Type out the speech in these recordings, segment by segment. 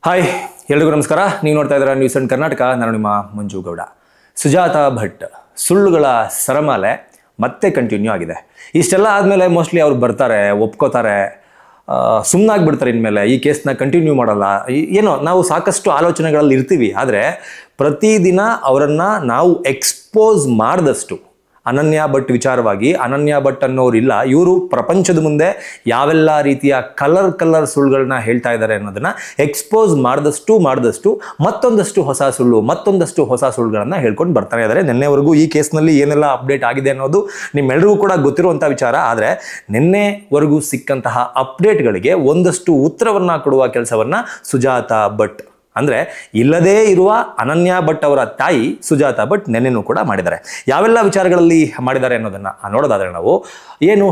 Hi ಎಲ್ರಿಗೂ ನಮಸ್ಕಾರ. ನೀವು ನೋಡ್ತಾ ಇದ್ದೀರಾ ನ್ಯೂಸ್ ಅಂಡ್ ಕರ್ನಾಟಕ. ನಾನು ನಿಮ್ಮ ಮಂಜು ಗೌಡ. ಸುಜಾತಾ ಭಟ್ ಸುಳ್ಳುಗಳ ಸರಮಾಲೆ ಮತ್ತೆ ಕಂಟಿನ್ಯೂ ಆಗಿದೆ. ಇಷ್ಟೆಲ್ಲ ಆದಮೇಲೆ ಮೋಸ್ಟ್ಲಿ ಅವ್ರು ಬರ್ತಾರೆ, ಒಪ್ಕೋತಾರೆ, ಸುಮ್ಮನಾಗ್ಬಿಡ್ತಾರೆ. ಇನ್ಮೇಲೆ ಈ ಕೇಸ್ನ ಕಂಟಿನ್ಯೂ ಮಾಡಲ್ಲ. ಏನೋ ನಾವು ಸಾಕಷ್ಟು ಆಲೋಚನೆಗಳಲ್ಲಿ ಇರ್ತೀವಿ. ಆದರೆ ಪ್ರತಿದಿನ ಅವರನ್ನು ನಾವು ಎಕ್ಸ್ಪೋಸ್ ಮಾಡಿದಷ್ಟು ಅನನ್ಯ ಭಟ್ ವಿಚಾರವಾಗಿ ಅನನ್ಯ ಭಟ್ ಅನ್ನೋರಿಲ್ಲ, ಇವರು ಪ್ರಪಂಚದ ಮುಂದೆ ಯಾವೆಲ್ಲ ರೀತಿಯ ಕಲರ್ ಸುಳ್ಳುಗಳನ್ನ ಹೇಳ್ತಾ ಇದ್ದಾರೆ ಅನ್ನೋದನ್ನ ಎಕ್ಸ್ಪೋಸ್ ಮಾಡಿದಷ್ಟು ಮತ್ತೊಂದಷ್ಟು ಹೊಸ ಸುಳ್ಳುಗಳನ್ನ ಹೇಳ್ಕೊಂಡು ಬರ್ತಾನೆ ಇದ್ದಾರೆ. ನಿನ್ನೆವರೆಗೂ ಈ ಕೇಸ್ನಲ್ಲಿ ಏನೆಲ್ಲ ಅಪ್ಡೇಟ್ ಆಗಿದೆ ಅನ್ನೋದು ನಿಮ್ಮೆಲ್ಲರಿಗೂ ಕೂಡ ಗೊತ್ತಿರುವಂಥ ವಿಚಾರ. ಆದರೆ ನಿನ್ನೆವರೆಗೂ ಸಿಕ್ಕಂತಹ ಅಪ್ಡೇಟ್ಗಳಿಗೆ ಒಂದಷ್ಟು ಉತ್ತರವನ್ನ ಕೊಡುವ ಕೆಲಸವನ್ನ ಸುಜಾತಾ ಭಟ್ ಅಂದರೆ ಇಲ್ಲದೇ ಇರುವ ಅನನ್ಯ ಭಟ್ ಅವರ ತಾಯಿ ಸುಜಾತಾ ಭಟ್ ನೆನ್ನೆನೂ ಕೂಡ ಮಾಡಿದ್ದಾರೆ. ಯಾವೆಲ್ಲ ವಿಚಾರಗಳಲ್ಲಿ ಮಾಡಿದ್ದಾರೆ ಅನ್ನೋದನ್ನು ನೋಡೋದಾದರೆ ನಾವು ಏನು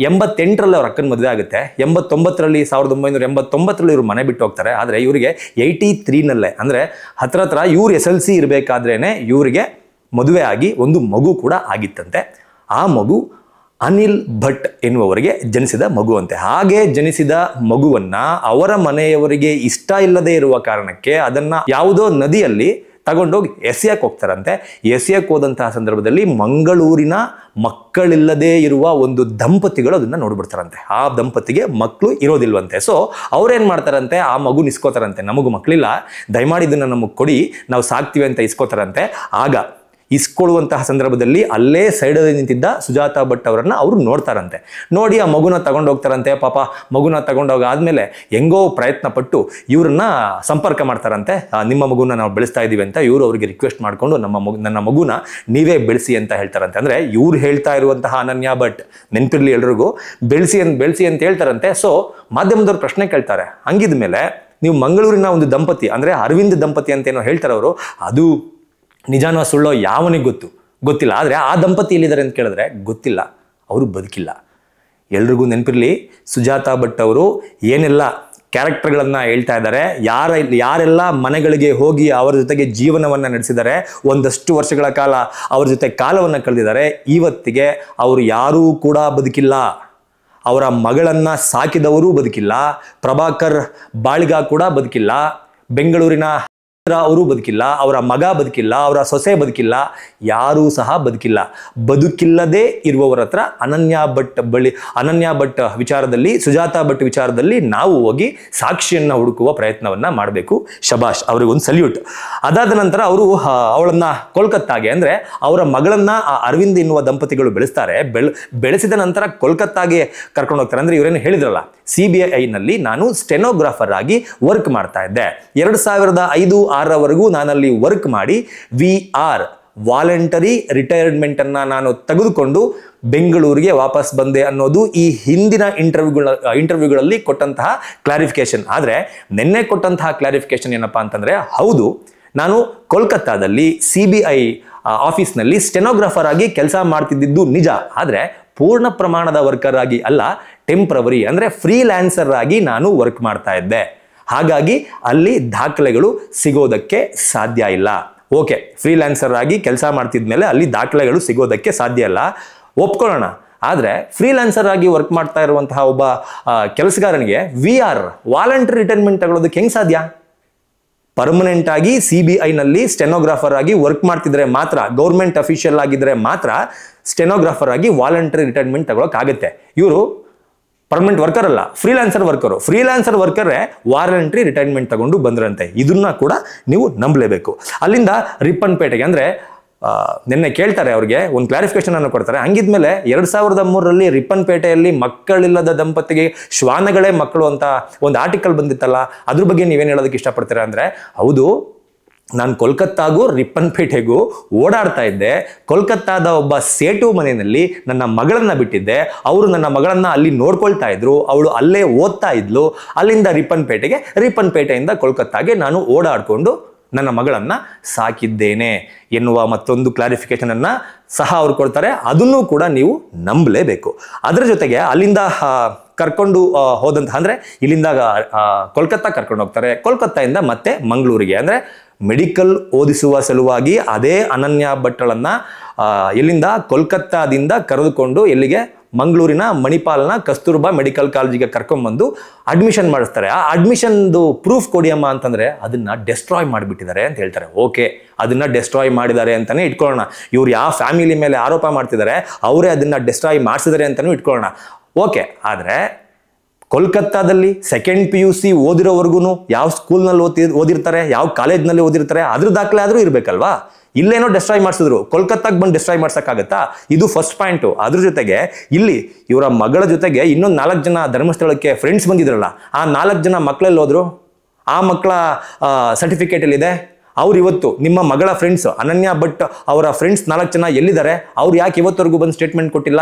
88ರಲ್ಲಿ ಅವ್ರ ಅಕ್ಕನ ಮದುವೆ ಆಗುತ್ತೆ. 1989ರಲ್ಲಿ ಇವರು ಮನೆ ಬಿಟ್ಟು ಹೋಗ್ತಾರೆ. ಆದರೆ ಇವರಿಗೆ 83ನಲ್ಲೇ ಅಂದರೆ ಹತ್ರ ಇವ್ರು SLC ಇರಬೇಕಾದ್ರೇ ಇವರಿಗೆ ಮದುವೆ ಆಗಿ ಒಂದು ಮಗು ಕೂಡ ಆಗಿತ್ತಂತೆ. ಆ ಮಗು ಅನಿಲ್ ಭಟ್ ಎನ್ನುವವರಿಗೆ ಜನಿಸಿದ ಮಗು ಅಂತೆ. ಹಾಗೆ ಜನಿಸಿದ ಮಗುವನ್ನ ಅವರ ಮನೆಯವರಿಗೆ ಇಷ್ಟ ಇಲ್ಲದೆ ಇರುವ ಕಾರಣಕ್ಕೆ ಅದನ್ನ ಯಾವುದೋ ನದಿಯಲ್ಲಿ ತಗೊಂಡೋಗಿ ಎಸೆಯಕ್ಕೆ ಹೋಗ್ತಾರಂತೆ. ಎಸೆಯಕ್ಕೆ ಹೋದಂತಹ ಸಂದರ್ಭದಲ್ಲಿ ಮಂಗಳೂರಿನ ಮಕ್ಕಳಿಲ್ಲದೆ ಇರುವ ಒಂದು ದಂಪತಿಗಳು ಅದನ್ನ ನೋಡ್ಬಿಡ್ತಾರಂತೆ. ಆ ದಂಪತಿಗೆ ಮಕ್ಕಳು ಇರೋದಿಲ್ವಂತೆ. ಸೊ ಅವ್ರೇನ್ ಮಾಡ್ತಾರಂತೆ, ಆ ಮಗು ಇಸ್ಕೋತಾರಂತೆ. ನಮಗೂ ಮಕ್ಕಳಿಲ್ಲ, ದಯಮಾಡಿ ಇದನ್ನ ನಮಗೆ ಕೊಡಿ, ನಾವು ಸಾಕ್ತೀವಿ ಅಂತ ಇಸ್ಕೋತಾರಂತೆ. ಆಗ ಇಸ್ಕೊಳ್ಳುವಂತಹ ಸಂದರ್ಭದಲ್ಲಿ ಅಲ್ಲೇ ಸೈಡಲ್ಲಿ ನಿಂತಿದ್ದ ಸುಜಾತಾ ಭಟ್ ಅವರನ್ನು ಅವರು ನೋಡ್ತಾರಂತೆ. ನೋಡಿ ಆ ಮಗುನ ತಗೊಂಡು ಹೋಗ್ತಾರಂತೆ. ಪಾಪ ಮಗುನ ತಗೊಂಡೋಗಾದ್ಮೇಲೆ ಹೆಂಗೋ ಪ್ರಯತ್ನ ಪಟ್ಟು ಇವ್ರನ್ನ ಸಂಪರ್ಕ ಮಾಡ್ತಾರಂತೆ. ನಿಮ್ಮ ಮಗುನ ನಾವು ಬೆಳೆಸ್ತಾ ಇದೀವಿ ಅಂತ ಇವರು ಅವರಿಗೆ ರಿಕ್ವೆಸ್ಟ್ ಮಾಡಿಕೊಂಡು ನನ್ನ ಮಗುನ ನೀವೇ ಬೆಳೆಸಿ ಅಂತ ಹೇಳ್ತಾರಂತೆ. ಅಂದರೆ ಇವ್ರು ಹೇಳ್ತಾ ಇರುವಂತಹ ಅನನ್ಯ ಭಟ್, ನೆನಪಿರ್ಲಿ ಎಲ್ರಿಗೂ, ಬೆಳೆಸಿ ಅಂತ ಹೇಳ್ತಾರಂತೆ. ಸೊ ಮಾಧ್ಯಮದವ್ರು ಪ್ರಶ್ನೆ ಕೇಳ್ತಾರೆ, ಹಂಗಿದ ಮೇಲೆ ನೀವು ಮಂಗಳೂರಿನ ಒಂದು ದಂಪತಿ ಅಂದರೆ ಅರವಿಂದ್ ದಂಪತಿ ಅಂತ ಏನೋ ಹೇಳ್ತಾರೆ ಅವರು, ಅದು ನಿಜಾನೋ ಸುಳ್ಳೋ ಯಾವನಿಗೆ ಗೊತ್ತಿಲ್ಲ. ಆದರೆ ಆ ದಂಪತಿ ಎಲ್ಲಿದ್ದಾರೆ ಅಂತ ಕೇಳಿದ್ರೆ ಗೊತ್ತಿಲ್ಲ, ಅವರು ಬದುಕಿಲ್ಲ. ಎಲ್ರಿಗೂ ನೆನಪಿರಲಿ, ಸುಜಾತಾ ಭಟ್ ಅವರು ಏನೆಲ್ಲ ಕ್ಯಾರೆಕ್ಟರ್ಗಳನ್ನು ಹೇಳ್ತಾ ಇದ್ದಾರೆ, ಯಾರೆಲ್ಲ ಮನೆಗಳಿಗೆ ಹೋಗಿ ಅವರ ಜೊತೆಗೆ ಜೀವನವನ್ನು ನಡೆಸಿದ್ದಾರೆ, ಒಂದಷ್ಟು ವರ್ಷಗಳ ಕಾಲ ಅವ್ರ ಜೊತೆ ಕಾಲವನ್ನು ಕಳೆದಿದ್ದಾರೆ. ಇವತ್ತಿಗೆ ಅವರು ಯಾರೂ ಕೂಡ ಬದುಕಿಲ್ಲ. ಅವರ ಮಗಳನ್ನು ಸಾಕಿದವರು ಬದುಕಿಲ್ಲ, ಪ್ರಭಾಕರ್ ಬಾಳಿಗ ಕೂಡ ಬದುಕಿಲ್ಲ, ಬೆಂಗಳೂರಿನ ಅವರು ಬದುಕಿಲ್ಲ, ಅವರ ಮಗ ಬದುಕಿಲ್ಲ, ಅವರ ಸೊಸೆ ಬದುಕಿಲ್ಲ, ಯಾರೂ ಸಹ ಬದುಕಿಲ್ಲ. ಬದುಕಿಲ್ಲದೆ ಇರುವವರ ಹತ್ರ ಅನನ್ಯ ಭಟ್ ವಿಚಾರದಲ್ಲಿ, ಸುಜಾತಾ ಭಟ್ ವಿಚಾರದಲ್ಲಿ ನಾವು ಹೋಗಿ ಸಾಕ್ಷಿಯನ್ನ ಹುಡುಕುವ ಪ್ರಯತ್ನವನ್ನ ಮಾಡಬೇಕು. ಶಬಾಷ್, ಅವ್ರಿಗೊಂದು ಸಲ್ಯೂಟ್. ಅದಾದ ನಂತರ ಅವರು ಅವಳನ್ನ ಕೋಲ್ಕತ್ತಾಗೆ ಅಂದರೆ ಅವರ ಮಗಳನ್ನ ಅರವಿಂದ್ ಎನ್ನುವ ದಂಪತಿಗಳು ಬೆಳೆಸ್ತಾರೆ. ಬೆಳೆಸಿದ ನಂತರ ಕೋಲ್ಕತ್ತಾಗೆ ಕರ್ಕೊಂಡು ಹೋಗ್ತಾರೆ. ಅಂದ್ರೆ ಇವರೇನು ಹೇಳಿದ್ರಲ್ಲ, CBI-ನಲ್ಲಿ ನಾನು ಸ್ಟೆನೋಗ್ರಾಫರ್ ಆಗಿ ವರ್ಕ್ ಮಾಡ್ತಾ ಇದ್ದೆ. 2005-6ರವರೆಗೂ ನಾನಲ್ಲಿ ವರ್ಕ್ ಮಾಡಿ VR ವಾಲಂಟರಿ ರಿಟೈರ್ಮೆಂಟ್ ಅನ್ನ ನಾನು ತೆಗೆದುಕೊಂಡು ಬೆಂಗಳೂರಿಗೆ ವಾಪಸ್ ಬಂದೆ ಅನ್ನೋದು ಈ ಹಿಂದಿನ ಇಂಟರ್ವ್ಯೂಗಳಲ್ಲಿ ಕೊಟ್ಟಂತಹ ಕ್ಲಾರಿಫಿಕೇಶನ್. ಆದರೆ ನಿನ್ನೆ ಕೊಟ್ಟಂತಹ ಕ್ಲಾರಿಫಿಕೇಶನ್ ಏನಪ್ಪಾ ಅಂತಂದ್ರೆ, ಹೌದು ನಾನು ಕೋಲ್ಕತ್ತಾದಲ್ಲಿ CBI ಆಫೀಸ್ನಲ್ಲಿ ಸ್ಟೆನೋಗ್ರಾಫರ್ ಆಗಿ ಕೆಲಸ ಮಾಡ್ತಿದ್ದು ನಿಜ. ಆದರೆ ಪೂರ್ಣ ಪ್ರಮಾಣದ ವರ್ಕರ್ ಆಗಿ ಅಲ್ಲ, ಟೆಂಪ್ರವರಿ ಅಂದರೆ ಫ್ರೀಲ್ಯಾನ್ಸರ್ ಆಗಿ ನಾನು ವರ್ಕ್ ಮಾಡ್ತಾ ಇದ್ದೆ. ಹಾಗಾಗಿ ಅಲ್ಲಿ ದಾಖಲೆಗಳು ಸಿಗೋದಕ್ಕೆ ಸಾಧ್ಯ ಇಲ್ಲ. ಓಕೆ, ಫ್ರೀಲ್ಯಾನ್ಸರ್ ಆಗಿ ಕೆಲಸ ಮಾಡ್ತಿದ್ಮೇಲೆ ಅಲ್ಲಿ ದಾಖಲೆಗಳು ಸಿಗೋದಕ್ಕೆ ಸಾಧ್ಯ ಇಲ್ಲ, ಒಪ್ಕೊಳ್ಳೋಣ. ಆದರೆ ಫ್ರೀಲ್ಯಾನ್ಸರ್ ಆಗಿ ವರ್ಕ್ ಮಾಡ್ತಾ ಇರುವಂತಹ ಒಬ್ಬ ಕೆಲಸಗಾರನಿಗೆ VR ವಾಲಂಟರಿ ರಿಟೈರ್ಮೆಂಟ್ ತಗೊಳ್ಳೋದಕ್ಕೆ ಹೆಂಗೆ ಸಾಧ್ಯ? ಪರ್ಮನೆಂಟ್ ಆಗಿ CBI-ನಲ್ಲಿ ಸ್ಟೆನೋಗ್ರಾಫರ್ ಆಗಿ ವರ್ಕ್ ಮಾಡ್ತಿದ್ರೆ ಮಾತ್ರ, ಗೌರ್ಮೆಂಟ್ ಅಫಿಷಿಯಲ್ ಆಗಿದ್ರೆ ಮಾತ್ರ ಸ್ಟೆನೋಗ್ರಾಫರ್ ಆಗಿ ವಾಲಂಟರಿ ರಿಟೈರ್ಮೆಂಟ್ ತಗೊಳಕ್ಕಾಗತ್ತೆ. ಇವರು ಪರ್ಮನೆಂಟ್ ವರ್ಕರ್ ಅಲ್ಲ, ಫ್ರೀಲ್ಯಾನ್ಸರ್ ವರ್ಕರೇ ವಾಲಂಟರಿ ರಿಟೈರ್ಮೆಂಟ್ ತಗೊಂಡು ಬಂದ್ರಂತೆ. ಇದನ್ನ ಕೂಡ ನೀವು ನಂಬಲೇಬೇಕು. ಅಲ್ಲಿಂದ ರಿಪ್ಪನ್ಪೇಟೆಗೆ ಅಂದರೆ ನಿನ್ನೆ ಕೇಳ್ತಾರೆ, ಅವ್ರಿಗೆ ಒಂದು ಕ್ಲಾರಿಫಿಕೇಶನ್ ಅನ್ನು ಕೊಡ್ತಾರೆ. ಹಂಗಿದ್ಮೇಲೆ 2003ರಲ್ಲಿ ರಿಪ್ಪನ್ಪೇಟೆಯಲ್ಲಿ ಮಕ್ಕಳಿಲ್ಲದ ದಂಪತಿಗೆ ಶ್ವಾನಗಳೇ ಮಕ್ಕಳು ಅಂತ ಒಂದು ಆರ್ಟಿಕಲ್ ಬಂದಿತ್ತಲ್ಲ, ಅದ್ರ ಬಗ್ಗೆ ನೀವೇನು ಹೇಳೋದಕ್ಕೆ ಇಷ್ಟಪಡ್ತೀರಾ ಅಂದರೆ, ಹೌದು, ನಾನು ಕೋಲ್ಕತ್ತಾಗೂ ರಿಪ್ಪನ್ಪೇಟೆಗೂ ಓಡಾಡ್ತಾ ಇದ್ದೆ. ಕೋಲ್ಕತ್ತಾದ ಒಬ್ಬ ಸೇಟು ಮನೆಯಲ್ಲಿ ನನ್ನ ಮಗಳನ್ನ ಬಿಟ್ಟಿದ್ದೆ. ಅವರು ನನ್ನ ಮಗಳನ್ನ ಅಲ್ಲಿ ನೋಡ್ಕೊಳ್ತಾ ಇದ್ರು, ಅವಳು ಅಲ್ಲೇ ಓದ್ತಾ ಇದ್ಲು. ಅಲ್ಲಿಂದ ರಿಪ್ಪನ್ಪೇಟೆಯಿಂದ ಕೋಲ್ಕತ್ತಾಗೆ ನಾನು ಓಡಾಡ್ಕೊಂಡು ನನ್ನ ಮಗಳನ್ನ ಸಾಕಿದ್ದೇನೆ ಎನ್ನುವ ಮತ್ತೊಂದು ಕ್ಲಾರಿಫಿಕೇಶನ್ ಅನ್ನ ಸಹ ಅವ್ರು ಕೊಡ್ತಾರೆ. ಅದನ್ನು ಕೂಡ ನೀವು ನಂಬಲೇಬೇಕು. ಅದರ ಜೊತೆಗೆ ಅಲ್ಲಿಂದ ಕರ್ಕೊಂಡು ಹೋದಂತಹ ಅಂದರೆ ಇಲ್ಲಿಂದ ಕೋಲ್ಕತ್ತಾ ಕರ್ಕೊಂಡು ಹೋಗ್ತಾರೆ. ಕೋಲ್ಕತ್ತಾಯಿಂದ ಮತ್ತೆ ಮಂಗಳೂರಿಗೆ ಅಂದರೆ ಮೆಡಿಕಲ್ ಓದಿಸುವ ಸಲುವಾಗಿ ಅದೇ ಅನನ್ಯ ಭಟ್ಗಳನ್ನ ಇಲ್ಲಿಂದ ಕೋಲ್ಕತ್ತಾದಿಂದ ಕರೆದುಕೊಂಡು ಎಲ್ಲಿಗೆ ಮಂಗಳೂರಿನ ಮಣಿಪಾಲ್ನ ಕಸ್ತೂರ್ಬಾ ಮೆಡಿಕಲ್ ಕಾಲೇಜಿಗೆ ಕರ್ಕೊಂಡ್ಬಂದು ಅಡ್ಮಿಷನ್ ಮಾಡಿಸ್ತಾರೆ. ಆ ಅಡ್ಮಿಷನ್ದು ಪ್ರೂಫ್ ಕೊಡಿ ಅಮ್ಮ ಅಂತಂದ್ರೆ ಅದನ್ನ ಡೆಸ್ಟ್ರಾಯ್ ಮಾಡಿಬಿಟ್ಟಿದ್ದಾರೆ ಅಂತ ಹೇಳ್ತಾರೆ. ಓಕೆ, ಅದನ್ನ ಡೆಸ್ಟ್ರಾಯ್ ಮಾಡಿದ್ದಾರೆ ಅಂತಾನೆ ಇಟ್ಕೊಳ್ಳೋಣ. ಇವ್ರು ಯಾವ ಫ್ಯಾಮಿಲಿ ಮೇಲೆ ಆರೋಪ ಮಾಡ್ತಿದ್ದಾರೆ ಅವರೇ ಅದನ್ನ ಡೆಸ್ಟ್ರಾಯ್ ಮಾಡಿಸಿದ್ದಾರೆ ಅಂತಾನೂ ಇಟ್ಕೊಳ್ಳೋಣ. ಓಕೆ, ಆದರೆ ಕೋಲ್ಕತ್ತಾದಲ್ಲಿ ಸೆಕೆಂಡ್ PUC ಓದಿರೋವರೆಗೂ ಯಾವ ಸ್ಕೂಲ್ನಲ್ಲಿ ಓದಿರ್ತಾರೆ, ಯಾವ ಕಾಲೇಜ್ನಲ್ಲಿ ಓದಿರ್ತಾರೆ, ಅದ್ರ ದಾಖಲೆ ಆದರೂ ಇರಬೇಕಲ್ವಾ? ಇಲ್ಲೇನೋ ಡೆಸ್ಟ್ರಾಯ್ ಮಾಡಿಸಿದ್ರು, ಕೋಲ್ಕತ್ತಾಗೆ ಬಂದು ಡೆಸ್ಟ್ರಾಯ್ ಮಾಡ್ಸೋಕ್ಕಾಗತ್ತಾ? ಇದು ಫಸ್ಟ್ ಪಾಯಿಂಟು. ಅದ್ರ ಜೊತೆಗೆ ಇಲ್ಲಿ ಇವರ ಮಗಳ ಜೊತೆಗೆ ಇನ್ನೊಂದು 4 ಜನ ಧರ್ಮಸ್ಥಳಕ್ಕೆ ಫ್ರೆಂಡ್ಸ್ ಬಂದಿದ್ರಲ್ಲ, ಆ 4 ಜನ ಮಕ್ಕಳಲ್ಲಿ ಹೋದ್ರು, ಆ ಮಕ್ಕಳ ಸರ್ಟಿಫಿಕೇಟಲ್ಲಿದೆ. ಅವ್ರು ಇವತ್ತು ನಿಮ್ಮ ಮಗಳ ಫ್ರೆಂಡ್ಸ್ ಅನನ್ಯ ಭಟ್ ಅವರ ಫ್ರೆಂಡ್ಸ್ 4 ಜನ ಎಲ್ಲಿದ್ದಾರೆ? ಅವ್ರು ಯಾಕೆ ಇವತ್ತವರೆಗೂ ಬಂದು ಸ್ಟೇಟ್ಮೆಂಟ್ ಕೊಟ್ಟಿಲ್ಲ?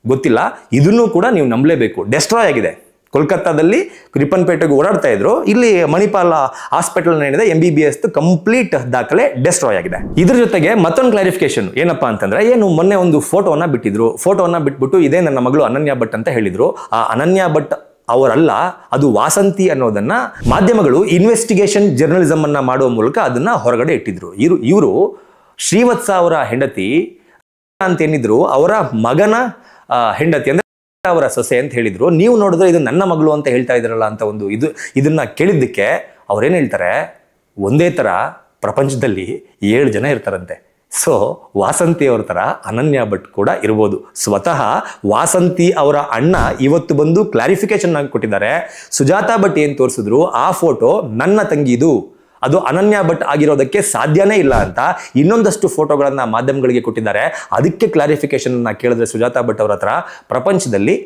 ಗೊತ್ತಿಲ್ಲ. ಇದನ್ನು ಕೂಡ ನೀವು ನಂಬಲೇಬೇಕು. ಡೆಸ್ಟ್ರಾಯ್ ಆಗಿದೆ. ಕೋಲ್ಕತ್ತಾದಲ್ಲಿ ರಿಪ್ಪನ್ಪೇಟೆಗೆ ಓಡಾಡ್ತಾ ಇದ್ರು, ಇಲ್ಲಿ ಮಣಿಪಾಲ್ ಹಾಸ್ಪಿಟಲ್ ಏನಿದೆ MBBS ಕಂಪ್ಲೀಟ್ ದಾಖಲೆ ಡೆಸ್ಟ್ರಾಯ್ ಆಗಿದೆ. ಇದ್ರ ಜೊತೆಗೆ ಮತ್ತೊಂದು ಕ್ಲಾರಿಫಿಕೇಶನ್ ಏನಪ್ಪಾ ಅಂತಂದ್ರೆ, ಏನು ಮೊನ್ನೆ ಒಂದು ಫೋಟೋವನ್ನ ಬಿಟ್ಟಿದ್ರು. ಫೋಟೋವನ್ನ ಬಿಟ್ಬಿಟ್ಟು ಇದೇ ನನ್ನ ಮಗಳು ಅನನ್ಯ ಭಟ್ ಅಂತ ಹೇಳಿದ್ರು. ಆ ಅನನ್ಯ ಭಟ್ ಅವರಲ್ಲ, ಅದು ವಾಸಂತಿ ಅನ್ನೋದನ್ನ ಮಾಧ್ಯಮಗಳು ಇನ್ವೆಸ್ಟಿಗೇಷನ್ ಜರ್ನಲಿಸಮ್ ಅನ್ನ ಮಾಡುವ ಮೂಲಕ ಅದನ್ನ ಹೊರಗಡೆ ಇಟ್ಟಿದ್ರು. ಇವರು ಶ್ರೀವತ್ಸ ಅವರ ಹೆಂಡತಿ ಅಂತ ಏನಿದ್ರು, ಅವರ ಮಗನ ಹೆಂಡತಿ ಅಂದ್ರೆ ಅವರ ಸೊಸೆ ಅಂತ ಹೇಳಿದ್ರು. ನೀವು ನೋಡಿದ್ರೆ ಇದು ನನ್ನ ಮಗಳು ಅಂತ ಹೇಳ್ತಾ ಇದ್ರಲ್ಲ ಅಂತ ಒಂದು ಇದನ್ನ ಕೇಳಿದ್ದಕ್ಕೆ ಅವ್ರೇನು ಹೇಳ್ತಾರೆ, ಒಂದೇ ತರ ಪ್ರಪಂಚದಲ್ಲಿ 7 ಜನ ಇರ್ತಾರಂತೆ. ಸೊ ವಾಸಂತಿ ಅವ್ರ ತರ ಅನನ್ಯ ಭಟ್ ಕೂಡ ಇರ್ಬೋದು. ಸ್ವತಃ ವಾಸಂತಿ ಅವರ ಅಣ್ಣ ಇವತ್ತು ಬಂದು ಕ್ಲಾರಿಫಿಕೇಶನ್ ಆಗಿ ಕೊಟ್ಟಿದ್ದಾರೆ. ಸುಜಾತಾ ಭಟ್ ಏನ್ ತೋರಿಸಿದ್ರು, ಆ ಫೋಟೋ ನನ್ನ ತಂಗಿದು, ಅದು ಅನನ್ಯ ಭಟ್ ಆಗಿರೋದಕ್ಕೆ ಸಾಧ್ಯನೇ ಇಲ್ಲ ಅಂತ ಇನ್ನೊಂದಷ್ಟು ಫೋಟೋಗಳನ್ನ ಮಾಧ್ಯಮಗಳಿಗೆ ಕೊಟ್ಟಿದ್ದಾರೆ. ಅದಕ್ಕೆ ಕ್ಲಾರಿಫಿಕೇಶನ್ ಕೇಳಿದ್ರೆ ಸುಜಾತಾ ಭಟ್ ಅವರ ಹತ್ರ, ಪ್ರಪಂಚದಲ್ಲಿ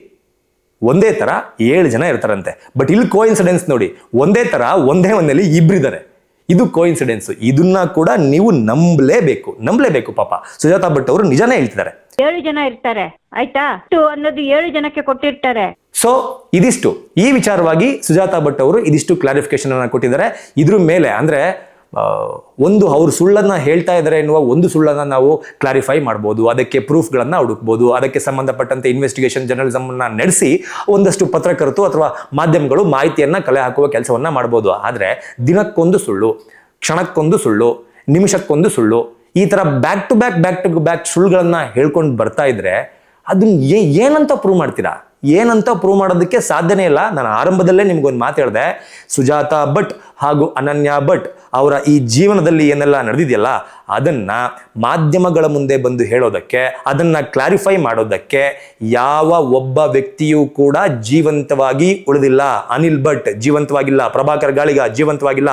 ಒಂದೇ ತರ 7 ಜನ ಇರ್ತಾರಂತೆ. ಬಟ್ ಇಲ್ಲಿ ಕೋಇನ್ಸಿಡೆನ್ಸ್ ನೋಡಿ, ಒಂದೇ ತರ ಒಂದೇ ಮನೆಯಲ್ಲಿ ಇಬ್ಬರಿದ್ದಾರೆ. ಇದು ಕೋಇನ್ಸಿಡೆನ್ಸ್. ಇದನ್ನ ಕೂಡ ನೀವು ನಂಬಲೇಬೇಕು. ಪಾಪ ಸುಜಾತಾ ಭಟ್ ಅವರು ನಿಜಾನೇ ಹೇಳ್ತಿದ್ದಾರೆ. 7 ಜನ ಇರ್ತಾರೆ, ಆಯ್ತಾ? ಅನ್ನೋದು 7 ಜನಕ್ಕೆ ಕೊಟ್ಟಿರ್ತಾರೆ. ಸೊ ಇದಿಷ್ಟು ಈ ವಿಚಾರವಾಗಿ ಸುಜಾತಾ ಭಟ್ ಅವರು ಇದಿಷ್ಟು ಕ್ಲಾರಿಫಿಕೇಶನ್ ಅನ್ನ ಕೊಟ್ಟಿದ್ದಾರೆ. ಇದ್ರ ಮೇಲೆ ಅಂದ್ರೆ ಒಂದು ಅವರು ಸುಳ್ಳನ್ನ ಹೇಳ್ತಾ ಇದ್ದಾರೆ ಎನ್ನುವ ಒಂದು ಸುಳ್ಳನ್ನ ನಾವು ಕ್ಲಾರಿಫೈ ಮಾಡ್ಬೋದು, ಅದಕ್ಕೆ ಪ್ರೂಫ್ಗಳನ್ನ ಹುಡುಕ್ಬೋದು, ಅದಕ್ಕೆ ಸಂಬಂಧಪಟ್ಟಂತೆ ಇನ್ವೆಸ್ಟಿಗೇಷನ್ ಜರ್ನಲಿಸಮ್ ಅನ್ನ ನಡೆಸಿ ಒಂದಷ್ಟು ಪತ್ರಕರ್ತರು ಅಥವಾ ಮಾಧ್ಯಮಗಳು ಮಾಹಿತಿಯನ್ನ ಕಲೆ ಹಾಕುವ ಕೆಲಸವನ್ನ ಮಾಡ್ಬೋದು. ಆದ್ರೆ ದಿನಕ್ಕೊಂದು ಸುಳ್ಳು, ಕ್ಷಣಕ್ಕೊಂದು ಸುಳ್ಳು, ನಿಮಿಷಕ್ಕೊಂದು ಸುಳ್ಳು, ಈ ತರ ಬ್ಯಾಕ್ ಟು ಬ್ಯಾಕ್ ಸುಳ್ಳುಗಳನ್ನ ಹೇಳ್ಕೊಂಡು ಬರ್ತಾ ಇದ್ರೆ ಅದನ್ನ ಏನಂತ ಪ್ರೂವ್ ಮಾಡ್ತೀರಾ? ಏನಂತ ಪ್ರೂವ್ ಮಾಡೋದಕ್ಕೆ ಸಾಧ್ಯನೇ ಇಲ್ಲ. ನಾನು ಆರಂಭದಲ್ಲೇ ನಿಮ್ಗೊಂದು ಮಾತು ಹೇಳಿದೆ, ಸುಜಾತಾ ಭಟ್ ಹಾಗೂ ಅನನ್ಯ ಭಟ್ ಅವರ ಈ ಜೀವನದಲ್ಲಿ ಏನೆಲ್ಲ ನಡೆದಿದೆಯಲ್ಲ ಅದನ್ನ ಮಾಧ್ಯಮಗಳ ಮುಂದೆ ಬಂದು ಹೇಳೋದಕ್ಕೆ, ಅದನ್ನ ಕ್ಲಾರಿಫೈ ಮಾಡೋದಕ್ಕೆ ಯಾವ ಒಬ್ಬ ವ್ಯಕ್ತಿಯೂ ಕೂಡ ಜೀವಂತವಾಗಿ ಉಳಿದಿಲ್ಲ. ಅನಿಲ್ ಭಟ್ ಜೀವಂತವಾಗಿಲ್ಲ, ಪ್ರಭಾಕರ್ ಗಾಳಿಗ ಜೀವಂತವಾಗಿಲ್ಲ,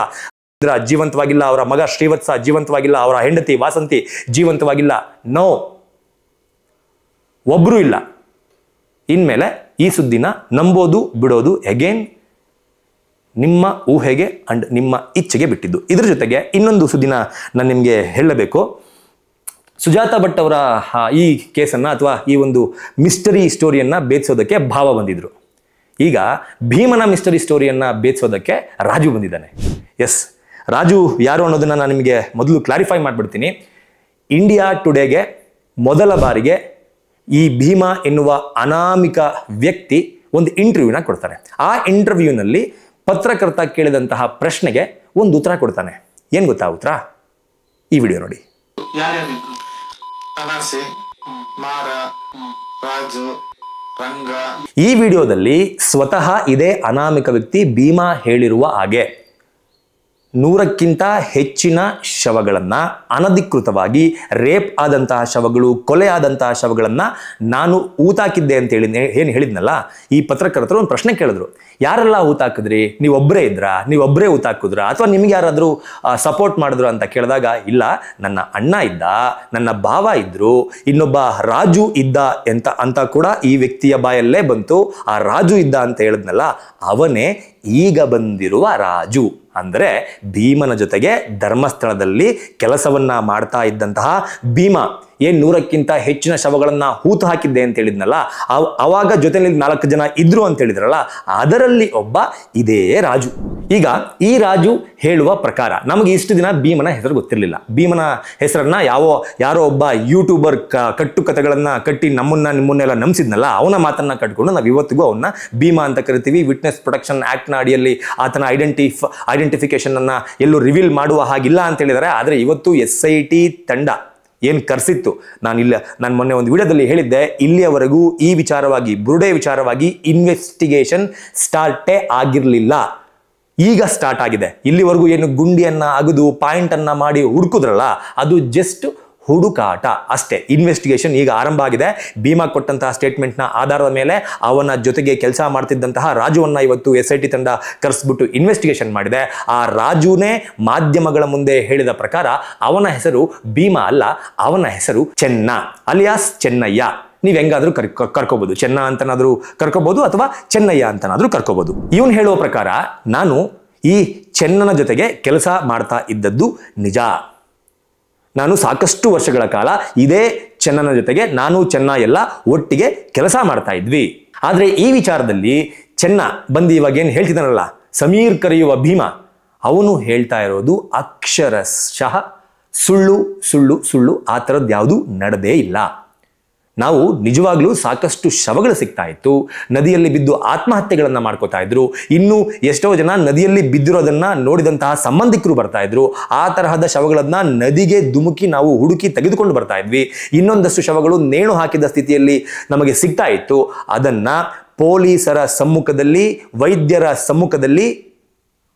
ಜೀವಂತವಾಗಿಲ್ಲ, ಅವರ ಮಗ ಶ್ರೀವತ್ಸ ಜೀವಂತವಾಗಿಲ್ಲ, ಅವರ ಹೆಂಡತಿ ವಾಸಂತಿ ಜೀವಂತವಾಗಿಲ್ಲ. ನೋ, ಒಬ್ರು ಇಲ್ಲ. ಇನ್ಮೇಲೆ ಈ ಸುದ್ದಿನ ನಂಬೋದು ಬಿಡೋದು ಅಗೇನ್ ನಿಮ್ಮ ಊಹೆಗೆ ಅಂಡ್ ನಿಮ್ಮ ಇಚ್ಛೆಗೆ ಬಿಟ್ಟಿದ್ದು. ಇದ್ರ ಜೊತೆಗೆ ಇನ್ನೊಂದು ಸುದ್ದಿನ ನಾನು ನಿಮಗೆ ಹೇಳಬೇಕು. ಸುಜಾತಾ ಭಟ್ ಅವರ ಈ ಕೇಸನ್ನ ಅಥವಾ ಈ ಒಂದು ಮಿಸ್ಟರಿ ಸ್ಟೋರಿಯನ್ನ ಬೇಧಿಸೋದಕ್ಕೆ ಭಾವ ಬಂದಿದ್ರು. ಈಗ ಭೀಮನ ಮಿಸ್ಟರಿ ಸ್ಟೋರಿಯನ್ನ ಬೇಧಿಸೋದಕ್ಕೆ ರಾಜು ಬಂದಿದ್ದಾನೆ. ಎಸ್, ರಾಜು ಯಾರು ಅನ್ನೋದನ್ನ ನಾನು ನಿಮಗೆ ಮೊದಲು ಕ್ಲಾರಿಫೈ ಮಾಡಿಬಿಡ್ತೀನಿ. ಇಂಡಿಯಾ ಟುಡೇಗೆ ಮೊದಲ ಬಾರಿಗೆ ಈ ಭೀಮಾ ಎನ್ನುವ ಅನಾಮಿಕ ವ್ಯಕ್ತಿ ಒಂದು ಇಂಟರ್ವ್ಯೂನ ಕೊಡ್ತಾನೆ. ಆ ಇಂಟರ್ವ್ಯೂನಲ್ಲಿ ಪತ್ರಕರ್ತ ಕೇಳಿದಂತಹ ಪ್ರಶ್ನೆಗೆ ಒಂದು ಉತ್ತರ ಕೊಡ್ತಾನೆ. ಏನ್ ಗೊತ್ತಾ ಉತ್ತರ? ಈ ವಿಡಿಯೋ ನೋಡಿ. ಈ ವಿಡಿಯೋದಲ್ಲಿ ಸ್ವತಃ ಇದೇ ಅನಾಮಿಕ ವ್ಯಕ್ತಿ ಭೀಮಾ ಹೇಳಿರುವ ಹಾಗೆ 100ಕ್ಕಿಂತ ಹೆಚ್ಚಿನ ಶವಗಳನ್ನ, ಅನಧಿಕೃತವಾಗಿ ರೇಪ್ ಆದಂತಹ ಶವಗಳು, ಕೊಲೆ ಆದಂತಹ ಶವಗಳನ್ನ ನಾನು ಊತಾಕಿದ್ದೆ ಅಂತ ಏನು ಹೇಳಿದ್ನಲ್ಲ, ಈ ಪತ್ರಕರ್ತರು ಒಂದು ಪ್ರಶ್ನೆ ಕೇಳಿದ್ರು. ಯಾರೆಲ್ಲ ಊತಾಕಿದ್ರಿ? ನೀವೊಬ್ಬರೇ ಇದ್ರಾ? ನೀವೊಬ್ಬರೇ ಊತಾಕಿದ್ರ ಅಥವಾ ನಿಮ್ಗೆ ಯಾರಾದರೂ ಸಪೋರ್ಟ್ ಮಾಡಿದ್ರು ಅಂತ ಕೇಳಿದಾಗ, ಇಲ್ಲ, ನನ್ನ ಅಣ್ಣ ಇದ್ದ, ನನ್ನ ಭಾವ ಇದ್ರು, ಇನ್ನೊಬ್ಬ ರಾಜು ಇದ್ದ ಅಂತ ಕೂಡ ಈ ವ್ಯಕ್ತಿಯ ಬಾಯಲ್ಲೇ ಬಂತು. ಆ ರಾಜು ಇದ್ದ ಅಂತ ಹೇಳಿದ್ನಲ್ಲ, ಅವನೇ ಈಗ ಬಂದಿರುವ ರಾಜು. ಅಂದರೆ ಭೀಮನ ಜೊತೆಗೆ ಧರ್ಮಸ್ಥಳದಲ್ಲಿ ಕೆಲಸವನ್ನ ಮಾಡ್ತಾ ಇದ್ದಂತಹ ಭೀಮ ಏನ್ 100ಕ್ಕಿಂತ ಹೆಚ್ಚಿನ ಶವಗಳನ್ನ ಹೂತು ಹಾಕಿದ್ದೆ ಅಂತ ಹೇಳಿದ್ನಲ್ಲ, ಅವಾಗ ಜೊತೆಯಲ್ಲಿ 4 ಜನ ಇದ್ರು ಅಂತ ಹೇಳಿದ್ರಲ್ಲ, ಅದರಲ್ಲಿ ಒಬ್ಬ ಇದೇ ರಾಜು. ಈಗ ಈ ರಾಜು ಹೇಳುವ ಪ್ರಕಾರ ನಮಗೆ ಇಷ್ಟು ದಿನ ಭೀಮನ ಹೆಸರು ಗೊತ್ತಿರಲಿಲ್ಲ. ಭೀಮನ ಹೆಸರನ್ನ ಯಾರೋ ಒಬ್ಬ ಯೂಟ್ಯೂಬರ್ ಕಟ್ಟುಕತೆಗಳನ್ನ ಕಟ್ಟಿ ನಿಮ್ಮನ್ನೆಲ್ಲ ನಂಬಿಸಿದ್ನಲ್ಲ, ಅವನ ಮಾತನ್ನ ಕಟ್ಕೊಂಡು ನಾವು ಇವತ್ತಿಗೂ ಅವನ್ನ ಭೀಮಾ ಅಂತ ಕರಿತೀವಿ. ವಿಟ್ನೆಸ್ ಪ್ರೊಟೆಕ್ಷನ್ ಆಕ್ಟ್ ನ ಅಡಿಯಲ್ಲಿ ಆತನ ಐಡೆಂಟಿಫಿಕೇಶನ್ ಅನ್ನ ಎಲ್ಲೂ ರಿವೀಲ್ ಮಾಡುವ ಹಾಗಿಲ್ಲ ಅಂತ ಹೇಳಿದ್ದಾರೆ. ಆದರೆ ಇವತ್ತು SIT ತಂಡ ಏನು ಕರೆಸಿತ್ತು. ನಾನು ಮೊನ್ನೆ ಒಂದು ವಿಡಿಯೋದಲ್ಲಿ ಹೇಳಿದ್ದೆ, ಇಲ್ಲಿಯವರೆಗೂ ಈ ವಿಚಾರವಾಗಿ, ಬುರುಡೆ ವಿಚಾರವಾಗಿ ಇನ್ವೆಸ್ಟಿಗೇಷನ್ ಸ್ಟಾರ್ಟೇ ಆಗಿರಲಿಲ್ಲ. ಈಗ ಸ್ಟಾರ್ಟ್ ಆಗಿದೆ. ಇಲ್ಲಿವರೆಗೂ ಏನು ಗುಂಡಿಯನ್ನ ಅಗದು ಪಾಯಿಂಟನ್ನು ಮಾಡಿ ಹುಡುಕಿದ್ರಲ್ಲ, ಅದು ಜಸ್ಟ್ ಹುಡುಕಾಟ ಅಷ್ಟೇ. ಇನ್ವೆಸ್ಟಿಗೇಷನ್ ಈಗ ಆರಂಭ ಆಗಿದೆ. ಭೀಮಾ ಕೊಟ್ಟಂತಹ ಸ್ಟೇಟ್ಮೆಂಟ್ನ ಆಧಾರದ ಮೇಲೆ ಅವನ ಜೊತೆಗೆ ಕೆಲಸ ಮಾಡ್ತಿದ್ದಂತಹ ರಾಜುವನ್ನ ಇವತ್ತು SIT ತಂಡ ಕರೆಸ್ಬಿಟ್ಟು ಇನ್ವೆಸ್ಟಿಗೇಷನ್ ಮಾಡಿದೆ. ಆ ರಾಜುನೇ ಮಾಧ್ಯಮಗಳ ಮುಂದೆ ಹೇಳಿದ ಪ್ರಕಾರ ಅವನ ಹೆಸರು ಭೀಮಾ ಅಲ್ಲ, ಅವನ ಹೆಸರು ಚೆನ್ನ ಅಲಿಯಾಸ್ ಚೆನ್ನಯ್ಯ. ನೀವು ಹೆಂಗಾದ್ರೂ ಕರ್ಕೋಬಹುದು, ಚೆನ್ನ ಅಂತನಾದ್ರೂ ಕರ್ಕೋಬಹುದು ಅಥವಾ ಚೆನ್ನಯ್ಯ ಅಂತನಾದ್ರೂ ಕರ್ಕೋಬಹುದು. ಇವನು ಹೇಳುವ ಪ್ರಕಾರ ನಾನು ಈ ಚೆನ್ನನ ಜೊತೆಗೆ ಕೆಲಸ ಮಾಡ್ತಾ ಇದ್ದದ್ದು ನಿಜ. ನಾನು ಸಾಕಷ್ಟು ವರ್ಷಗಳ ಕಾಲ ಇದೇ ಚೆನ್ನನ ಜೊತೆಗೆ ನಾನು ಚೆನ್ನ ಎಲ್ಲ ಒಟ್ಟಿಗೆ ಕೆಲಸ ಮಾಡ್ತಾ ಇದ್ವಿ. ಆದರೆ ಈ ವಿಚಾರದಲ್ಲಿ ಚೆನ್ನ ಬಂದು ಇವಾಗ ಏನು ಹೇಳ್ತಿದ್ದಾನಲ್ಲ, ಸಮೀರ್ ಕರೆಯುವ ಭೀಮಾ, ಅವನು ಹೇಳ್ತಾ ಇರೋದು ಅಕ್ಷರಶಃ ಸುಳ್ಳು ಸುಳ್ಳು ಸುಳ್ಳು. ಆ ಥರದ್ದು ಯಾವುದೂ ನಡೆದೇ ಇಲ್ಲ. ನಾವು ನಿಜವಾಗ್ಲೂ ಸಾಕಷ್ಟು ಶವಗಳು ಸಿಗ್ತಾ ಇತ್ತು. ನದಿಯಲ್ಲಿ ಬಿದ್ದು ಆತ್ಮಹತ್ಯೆಗಳನ್ನು ಮಾಡ್ಕೋತಾ ಇದ್ರು. ಇನ್ನು ಎಷ್ಟೋ ಜನ ನದಿಯಲ್ಲಿ ಬಿದ್ದಿರೋದನ್ನ ನೋಡಿದಂತಹ ಸಂಬಂಧಿಕರು ಬರ್ತಾ ಇದ್ರು. ಆ ತರಹದ ಶವಗಳನ್ನ ನದಿಗೆ ಧುಮುಕಿ ನಾವು ಹುಡುಕಿ ತೆಗೆದುಕೊಂಡು ಬರ್ತಾ ಇದ್ವಿ. ಇನ್ನೊಂದಷ್ಟು ಶವಗಳು ನೇಣು ಹಾಕಿದ ಸ್ಥಿತಿಯಲ್ಲಿ ನಮಗೆ ಸಿಗ್ತಾ ಇತ್ತು. ಅದನ್ನ ಪೊಲೀಸರ ಸಮ್ಮುಖದಲ್ಲಿ, ವೈದ್ಯರ ಸಮ್ಮುಖದಲ್ಲಿ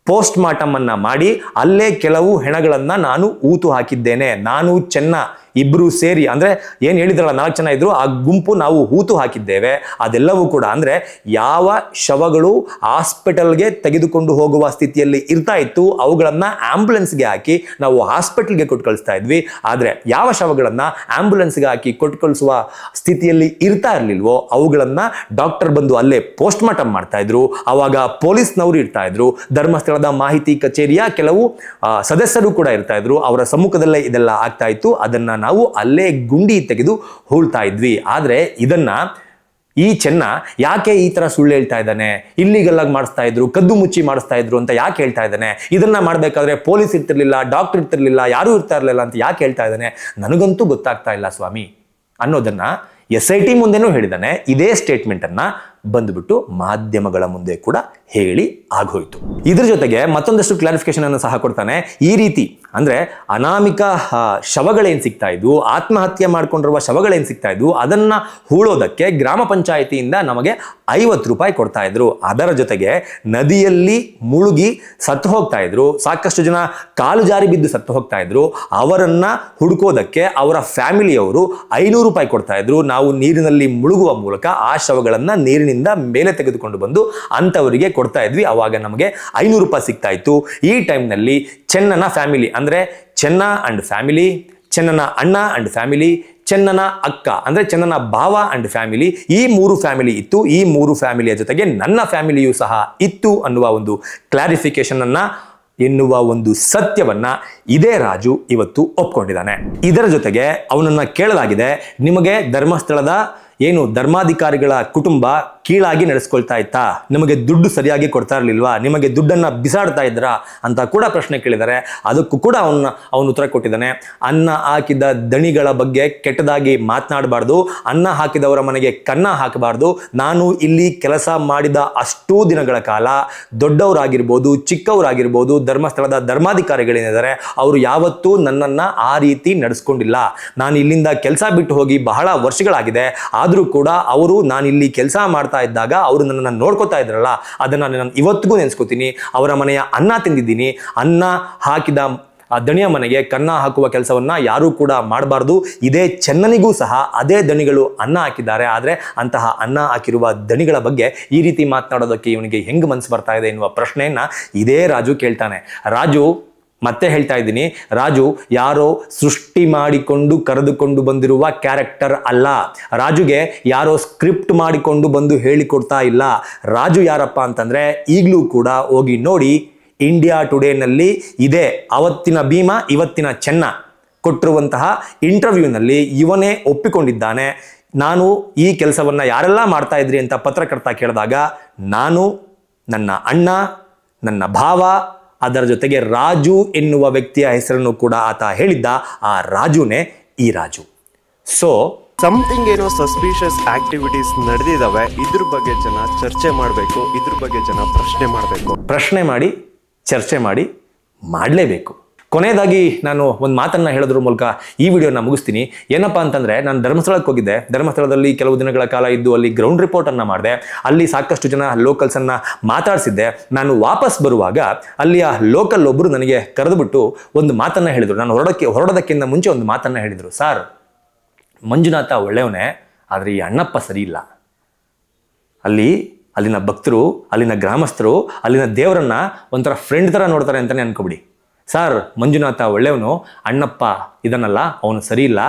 ಪೋಸ್ಟ್ ಮಾರ್ಟಮ್ ಅನ್ನ ಮಾಡಿ ಅಲ್ಲೇ ಕೆಲವು ಹೆಣಗಳನ್ನ ನಾನು ಊತು ಹಾಕಿದ್ದೇನೆ. ನಾನು ಚೆನ್ನ ಇಬ್ರು ಸೇರಿ, ಅಂದ್ರೆ ಏನ್ ಹೇಳಿದ್ರಲ್ಲ 4 ಜನ ಇದ್ರು, ಆ ಗುಂಪು ನಾವು ಹೂತು ಹಾಕಿದ್ದೇವೆ. ಅದೆಲ್ಲವೂ ಕೂಡ ಅಂದ್ರೆ ಯಾವ ಶವಗಳು ಹಾಸ್ಪಿಟಲ್ಗೆ ತೆಗೆದುಕೊಂಡು ಹೋಗುವ ಸ್ಥಿತಿಯಲ್ಲಿ ಇರ್ತಾ ಇತ್ತು ಅವುಗಳನ್ನ ಆಂಬುಲೆನ್ಸ್ಗೆ ಹಾಕಿ ನಾವು ಹಾಸ್ಪಿಟಲ್ಗೆ ಕೊಟ್ಟು ಕಳಿಸ್ತಾ ಇದ್ವಿ. ಆದ್ರೆ ಯಾವ ಶವಗಳನ್ನ ಆಂಬುಲೆನ್ಸ್ಗೆ ಹಾಕಿ ಕೊಟ್ಟು ಕಳಿಸುವ ಸ್ಥಿತಿಯಲ್ಲಿ ಇರ್ತಾ ಇರ್ಲಿಲ್ವೋ ಅವುಗಳನ್ನ ಡಾಕ್ಟರ್ ಬಂದು ಅಲ್ಲೇ ಪೋಸ್ಟ್ ಮಾರ್ಟಮ್ ಮಾಡ್ತಾ ಇದ್ರು. ಅವಾಗ ಪೊಲೀಸ್ನವರು ಇರ್ತಾ ಇದ್ರು, ಧರ್ಮಸ್ಥಳದ ಮಾಹಿತಿ ಕಚೇರಿಯ ಕೆಲವು ಸದಸ್ಯರು ಕೂಡ ಇರ್ತಾ ಇದ್ರು. ಅವರ ಸಮ್ಮುಖದಲ್ಲೇ ಇದೆಲ್ಲ ಆಗ್ತಾ ಇತ್ತು. ಅದನ್ನ ನಾವು ಅಲ್ಲೇ ಗುಂಡಿ ತೆಗೆದು ಹೂಳ್ತಾ ಇದ್ವಿ. ಆದ್ರೆ ಇದನ್ನ ಈ ಚೆನ್ನ ಯಾಕೆ ಈ ತರ ಸುಳ್ಳು ಹೇಳ್ತಾ ಇದ್ದಾನೆ, ಇಲ್ಲಿಗೆಲ್ಲ ಮಾಡಿಸ್ತಾ ಇದ್ರು, ಕದ್ದು ಮುಚ್ಚಿ ಮಾಡಿಸ್ತಾ ಇದ್ರು ಅಂತ ಯಾಕೆ ಹೇಳ್ತಾ ಇದ್ದಾನೆ, ಇದನ್ನ ಮಾಡ್ಬೇಕಾದ್ರೆ ಪೊಲೀಸ್ ಇರ್ತಿರ್ಲಿಲ್ಲ, ಡಾಕ್ಟರ್ ಇರ್ತಿರ್ಲಿಲ್ಲ, ಯಾರು ಇರ್ತಾ ಇರ್ಲಿಲ್ಲ ಅಂತ ಯಾಕೆ ಹೇಳ್ತಾ ಇದ್ದಾನೆ, ನನಗಂತೂ ಗೊತ್ತಾಗ್ತಾ ಇಲ್ಲ ಸ್ವಾಮಿ ಅನ್ನೋದನ್ನ SIT ಮುಂದೆನೂ ಹೇಳಿದಾನೆ. ಇದೇ ಸ್ಟೇಟ್ಮೆಂಟ್ ಅನ್ನ ಬಂದುಬಿಟ್ಟು ಮಾಧ್ಯಮಗಳ ಮುಂದೆ ಕೂಡ ಹೇಳಿ ಆಗೋಯ್ತು. ಇದ್ರ ಜೊತೆಗೆ ಮತ್ತೊಂದಷ್ಟು ಕ್ಲಾರಿಫಿಕೇಶನ್ ಅನ್ನು ಸಹ ಕೊಡ್ತಾನೆ. ಈ ರೀತಿ ಅಂದ್ರೆ ಅನಾಮಿಕ ಶವಗಳೇನ್ ಸಿಗ್ತಾ ಇದ್ವು, ಆತ್ಮಹತ್ಯೆ ಮಾಡ್ಕೊಂಡಿರುವ ಶವಗಳೇನ್ ಸಿಗ್ತಾ ಇದ್ವು, ಅದನ್ನ ಹೂಳೋದಕ್ಕೆ ಗ್ರಾಮ ಪಂಚಾಯಿತಿಯಿಂದ ನಮಗೆ 50 ರೂಪಾಯಿ ಕೊಡ್ತಾ ಇದ್ರು. ಅದರ ಜೊತೆಗೆ ನದಿಯಲ್ಲಿ ಮುಳುಗಿ ಸತ್ತು ಹೋಗ್ತಾ ಇದ್ರು, ಸಾಕಷ್ಟು ಜನ ಕಾಲು ಜಾರಿ ಬಿದ್ದು ಸತ್ತು ಹೋಗ್ತಾ ಇದ್ರು. ಅವರನ್ನ ಹುಡುಕೋದಕ್ಕೆ ಅವರ ಫ್ಯಾಮಿಲಿಯವರು 500 ರೂಪಾಯಿ ಕೊಡ್ತಾ ಇದ್ರು. ನಾವು ನೀರಿನಲ್ಲಿ ಮುಳುಗುವ ಮೂಲಕ ಆ ಶವಗಳನ್ನ ನೀರಿನಿಂದ ಮೇಲೆ ತೆಗೆದುಕೊಂಡು ಬಂದು ಅಂತವರಿಗೆ ಕೊಡ್ತಾ ಇದ್ವಿ. ಅವಾಗ ನಮಗೆ 500 ರೂಪಾಯಿ ಸಿಗ್ತಾ ಇತ್ತು. ಈ ಟೈಮ್ನಲ್ಲಿ ಚೆನ್ನನ ಫ್ಯಾಮಿಲಿ ಅಂದ್ರೆ ಚೆನ್ನ ಅಂಡ್ ಫ್ಯಾಮಿಲಿ, ಚೆನ್ನನ ಅಣ್ಣ ಅಂಡ್ ಫ್ಯಾಮಿಲಿ, ಚೆನ್ನನ ಅಕ್ಕ ಅಂದ್ರೆ ಚೆನ್ನನ ಭಾವ ಅಂಡ್ ಫ್ಯಾಮಿಲಿ, ಈ 3 ಫ್ಯಾಮಿಲಿ ಇತ್ತು. ಈ 3 ಫ್ಯಾಮಿಲಿಯ ಜೊತೆಗೆ ನನ್ನ ಫ್ಯಾಮಿಲಿಯೂ ಸಹ ಇತ್ತು ಅನ್ನುವ ಒಂದು ಕ್ಲಾರಿಫಿಕೇಶನ್ ಅನ್ನ, ಎನ್ನುವ ಒಂದು ಸತ್ಯವನ್ನ ಇದೇ ರಾಜು ಇವತ್ತು ಒಪ್ಕೊಂಡಿದ್ದಾನೆ. ಇದರ ಜೊತೆಗೆ ಅವನನ್ನ ಕೇಳಲಾಗಿದೆ, ನಿಮಗೆ ಧರ್ಮಸ್ಥಳದ ಏನು ಧರ್ಮಾಧಿಕಾರಿಗಳ ಕುಟುಂಬ ಕೀಳಾಗಿ ನಡೆಸ್ಕೊಳ್ತಾ ಇತ್ತಾ, ನಿಮಗೆ ದುಡ್ಡು ಸರಿಯಾಗಿ ಕೊಡ್ತಾ ಇರಲಿಲ್ವಾ, ನಿಮಗೆ ದುಡ್ಡನ್ನ ಬಿಸಾಡ್ತಾ ಇದ್ರಾ ಅಂತ ಕೂಡ ಪ್ರಶ್ನೆ ಕೇಳಿದ್ದಾರೆ. ಅದಕ್ಕೂ ಕೂಡ ಅವನು ಉತ್ತರ ಕೊಟ್ಟಿದ್ದಾನೆ. ಅನ್ನ ಹಾಕಿದ ದಣಿಗಳ ಬಗ್ಗೆ ಕೆಟ್ಟದಾಗಿ ಮಾತನಾಡಬಾರ್ದು, ಅನ್ನ ಹಾಕಿದವರ ಮನೆಗೆ ಕನ್ನ ಹಾಕಬಾರ್ದು. ನಾನು ಇಲ್ಲಿ ಕೆಲಸ ಮಾಡಿದ ಅಷ್ಟೂ ದಿನಗಳ ಕಾಲ ದೊಡ್ಡವರಾಗಿರ್ಬೋದು, ಚಿಕ್ಕವರಾಗಿರ್ಬೋದು, ಧರ್ಮಸ್ಥಳದ ಧರ್ಮಾಧಿಕಾರಿಗಳೇನಿದ್ದಾರೆ ಅವರು ಯಾವತ್ತೂ ನನ್ನನ್ನ ಆ ರೀತಿ ನಡೆಸ್ಕೊಂಡಿಲ್ಲ. ನಾನು ಇಲ್ಲಿಂದ ಕೆಲಸ ಬಿಟ್ಟು ಹೋಗಿ ಬಹಳ ವರ್ಷಗಳಾಗಿದೆ. ಆದರೂ ಕೂಡ ಅವರು ನಾನು ಇಲ್ಲಿ ಕೆಲಸ ಮಾಡ್ತಾ ಇದ್ದಾಗ ಅವರು ನನ್ನನ್ನು ನೋಡ್ಕೋತಾ ಇದ್ರಲ್ಲ, ಅದನ್ನ ನಾನು ಇವತ್ತಿಗೂ ನೆನೆಸ್ಕೋತೀನಿ. ಅವರ ಮನೆಯ ಅನ್ನ ತಿಂದಿದ್ದೀನಿ. ಅನ್ನ ಹಾಕಿದ ಆ ದಣಿಯ ಮನೆಗೆ ಕನ್ನ ಹಾಕುವ ಕೆಲಸವನ್ನ ಯಾರೂ ಕೂಡ ಮಾಡಬಾರ್ದು. ಇದೇ ಚೆನ್ನನಿಗೂ ಸಹ ಅದೇ ದಣಿಗಳು ಅನ್ನ ಹಾಕಿದ್ದಾರೆ. ಆದರೆ ಅಂತಹ ಅನ್ನ ಹಾಕಿರುವ ದಣಿಗಳ ಬಗ್ಗೆ ಈ ರೀತಿ ಮಾತನಾಡೋದಕ್ಕೆ ಇವನಿಗೆ ಹೆಂಗ್ ಮನಸ್ಸು ಬರ್ತಾ ಇದೆ ಎನ್ನುವ ಪ್ರಶ್ನೆಯನ್ನ ಇದೇ ರಾಜು ಕೇಳ್ತಾನೆ. ರಾಜು ಮತ್ತೆ ಹೇಳ್ತಾ ಇದ್ದೀನಿ, ರಾಜು ಯಾರೋ ಸೃಷ್ಟಿ ಮಾಡಿಕೊಂಡು ಕರೆದುಕೊಂಡು ಬಂದಿರುವ ಕ್ಯಾರೆಕ್ಟರ್ ಅಲ್ಲ. ರಾಜುಗೆ ಯಾರೋ ಸ್ಕ್ರಿಪ್ಟ್ ಮಾಡಿಕೊಂಡು ಬಂದು ಹೇಳಿಕೊಡ್ತಾ ಇಲ್ಲ. ರಾಜು ಯಾರಪ್ಪ ಅಂತಂದ್ರೆ ಈಗಲೂ ಕೂಡ ಹೋಗಿ ನೋಡಿ, ಇಂಡಿಯಾ ಟುಡೇನಲ್ಲಿ ಇದೇ ಅವತ್ತಿನ ಭೀಮಾ ಇವತ್ತಿನ ಚೆನ್ನ ಕೊಟ್ಟಿರುವಂತಹ ಇಂಟರ್ವ್ಯೂನಲ್ಲಿ ಇವನೇ ಒಪ್ಪಿಕೊಂಡಿದ್ದಾನೆ. ನಾನು ಈ ಕೆಲಸವನ್ನ ಯಾರೆಲ್ಲ ಮಾಡ್ತಾ ಇದ್ರಿ ಅಂತ ಪತ್ರಕರ್ತ ಕೇಳಿದಾಗ ನಾನು, ನನ್ನ ಅಣ್ಣ, ನನ್ನ ಭಾವ, ಅದರ ಜೊತೆಗೆ ರಾಜು ಎನ್ನುವ ವ್ಯಕ್ತಿಯ ಹೆಸರನ್ನು ಕೂಡ ಆತ ಹೇಳಿದ್ದ. ಆ ರಾಜುನೇ ಈ ರಾಜು. ಸೊ ಸಮಥಿಂಗ್ ಏನೋ ಸಸ್ಪಿಷಿಯಸ್ ಆಕ್ಟಿವಿಟೀಸ್ ನಡೆದಿದ್ದಾವೆ, ಇದ್ರ ಬಗ್ಗೆ ಜನ ಚರ್ಚೆ ಮಾಡಬೇಕು, ಇದ್ರ ಬಗ್ಗೆ ಜನ ಪ್ರಶ್ನೆ ಮಾಡಬೇಕು. ಪ್ರಶ್ನೆ ಮಾಡಿ, ಚರ್ಚೆ ಮಾಡಿ, ಮಾಡಲೇಬೇಕು. ಕೊನೆಯದಾಗಿ ನಾನು ಒಂದು ಮಾತನ್ನು ಹೇಳೋದ್ರ ಮೂಲಕ ಈ ವಿಡಿಯೋನ ಮುಗಿಸ್ತೀನಿ. ಏನಪ್ಪ ಅಂತಂದರೆ, ನಾನು ಧರ್ಮಸ್ಥಳಕ್ಕೆ ಹೋಗಿದ್ದೆ. ಧರ್ಮಸ್ಥಳದಲ್ಲಿ ಕೆಲವು ದಿನಗಳ ಕಾಲ ಇದ್ದು ಅಲ್ಲಿ ಗ್ರೌಂಡ್ ರಿಪೋರ್ಟನ್ನು ಮಾಡಿದೆ. ಅಲ್ಲಿ ಸಾಕಷ್ಟು ಜನ ಲೋಕಲ್ಸನ್ನು ಮಾತಾಡಿಸಿದ್ದೆ. ನಾನು ವಾಪಸ್ ಬರುವಾಗ ಅಲ್ಲಿಯ ಲೋಕಲ್ ಒಬ್ಬರು ನನಗೆ ಕರೆದುಬಿಟ್ಟು ಒಂದು ಮಾತನ್ನು ಹೇಳಿದರು. ನಾನು ಹೊರಡೋದಕ್ಕಿಂತ ಮುಂಚೆ ಒಂದು ಮಾತನ್ನು ಹೇಳಿದರು. ಸರ್, ಮಂಜುನಾಥ ಒಳ್ಳೆಯವನೇ, ಆದರೆ ಈ ಅಣ್ಣಪ್ಪ ಸರಿ ಇಲ್ಲ. ಅಲ್ಲಿನ ಭಕ್ತರು, ಅಲ್ಲಿನ ಗ್ರಾಮಸ್ಥರು, ಅಲ್ಲಿನ ದೇವರನ್ನ ಒಂಥರ ಫ್ರೆಂಡ್ ಥರ ನೋಡ್ತಾರೆ ಅಂತಲೇ ಅನ್ಕೋಬಿಡಿ. ಸರ್, ಮಂಜುನಾಥ ಒಳ್ಳೆಯವನು, ಅಣ್ಣಪ್ಪ ಇದನ್ನಲ್ಲ, ಅವನು ಸರಿ ಇಲ್ಲ.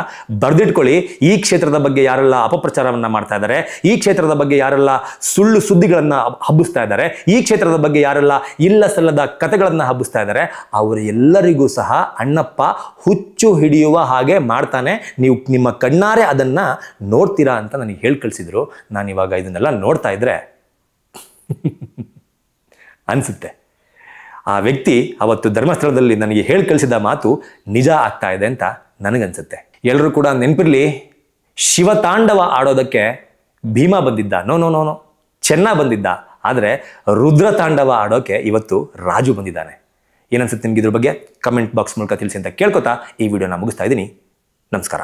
ಬರೆದಿಟ್ಕೊಳ್ಳಿ. ಈ ಕ್ಷೇತ್ರದ ಬಗ್ಗೆ ಯಾರೆಲ್ಲ ಅಪಪ್ರಚಾರವನ್ನು ಮಾಡ್ತಾ ಇದ್ದಾರೆ, ಈ ಕ್ಷೇತ್ರದ ಬಗ್ಗೆ ಯಾರೆಲ್ಲ ಸುಳ್ಳು ಸುದ್ದಿಗಳನ್ನು ಹಬ್ಬಿಸ್ತಾ ಇದ್ದಾರೆ, ಈ ಕ್ಷೇತ್ರದ ಬಗ್ಗೆ ಯಾರೆಲ್ಲ ಇಲ್ಲ ಸಲ್ಲದ ಕಥೆಗಳನ್ನು ಹಬ್ಬಿಸ್ತಾ ಇದ್ದಾರೆ, ಅವರೆಲ್ಲರಿಗೂ ಸಹ ಅಣ್ಣಪ್ಪ ಹುಚ್ಚು ಹಿಡಿಯುವ ಹಾಗೆ ಮಾಡ್ತಾನೆ. ನೀವು ನಿಮ್ಮ ಕಣ್ಣಾರೆ ಅದನ್ನು ನೋಡ್ತೀರಾ ಅಂತ ನನಗೆ ಹೇಳಿ ಕಳಿಸಿದ್ರು. ನಾನಿವಾಗ ಇದನ್ನೆಲ್ಲ ನೋಡ್ತಾ ಇದ್ರೆ ಅನಿಸುತ್ತೆ, ಆ ವ್ಯಕ್ತಿ ಅವತ್ತು ಧರ್ಮಸ್ಥಳದಲ್ಲಿ ನನಗೆ ಹೇಳಿ ಕಳಿಸಿದ ಮಾತು ನಿಜ ಆಗ್ತಾ ಇದೆ ಅಂತ ನನಗನ್ಸುತ್ತೆ. ಎಲ್ಲರೂ ಕೂಡ ನೆನಪಿರಲಿ, ಶಿವತಾಂಡವ ಆಡೋದಕ್ಕೆ ಭೀಮ ಬಂದಿದ್ದ, ನೋ ಚೆನ್ನ ಬಂದಿದ್ದ. ಆದರೆ ರುದ್ರ ತಾಂಡವ ಆಡೋಕೆ ಇವತ್ತು ರಾಜು ಬಂದಿದ್ದಾನೆ. ಏನನ್ಸುತ್ತೆ ನಿಮ್ಗೆ ಇದ್ರ ಬಗ್ಗೆ? ಕಮೆಂಟ್ ಬಾಕ್ಸ್ ಮೂಲಕ ತಿಳಿಸಿ ಅಂತ ಕೇಳ್ಕೊತಾ ಈ ವಿಡಿಯೋನ ಮುಗಿಸ್ತಾ ಇದ್ದೀನಿ. ನಮಸ್ಕಾರ.